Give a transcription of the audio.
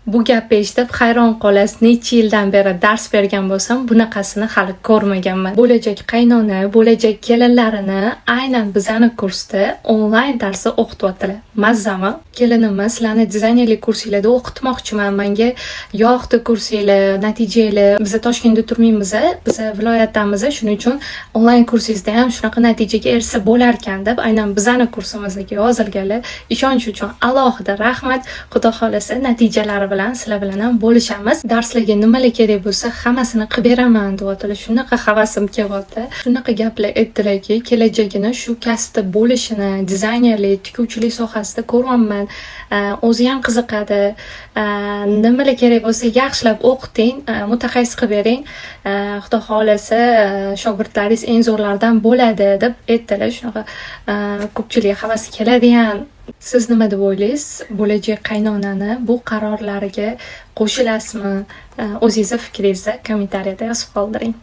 Bu gapni eshitib hayron qolasiz. Necha yildan beri dars bergan bo'lsam, bunaqasini hali ko'rmaganman. Bo'lajak qaynona, bo'lajak kelinlarini aynan bizani kursda onlayn darsda o'qityaptilar. Mazzami? Kelinimni sizlarni dizaynerlik kursinglarda o'qitmoqchiman. Menga yoqdi kursinglar, natijanglar. Biz Toshkentda turmaymiz, biz viloyatdamiz. Shuning uchun onlayn kursingizda ham shunaqa natijaga erishsa bo'lar ekan deb aynan bizani kursimizga yozilganlar. Ishonch uchun alohida rahmat. Xudo xolasa natijalari bilan sizlar bilan ham bo'lishamiz. Darslarga nimalar kerak bo'lsa, hammasini qilib beraman deyaptilar. Shunaqa havasim kelyapti. Shunaqa gaplar aytdilarki, kelajagini shu kasbda bo'lishini, dizaynerlik, tikuvchilik sohasida ko'ryapman. O'zi ham qiziqadi. Nimalar kerak bo'lsa, yaxshilab o'qiting, mutaxassis qilib bering. Xudo xolasa shogirdlaringiz eng zo'rlardan bo'ladi deb aytdilar. Shunaqa ko'pchilik havasi keladigan. Siz nima deb o'ylaysiz? Bo'lajak qaynonani bu qarorlariga qo'shilasizmi? O'zingizning fikringizni kommentariyada yozib qoldiring.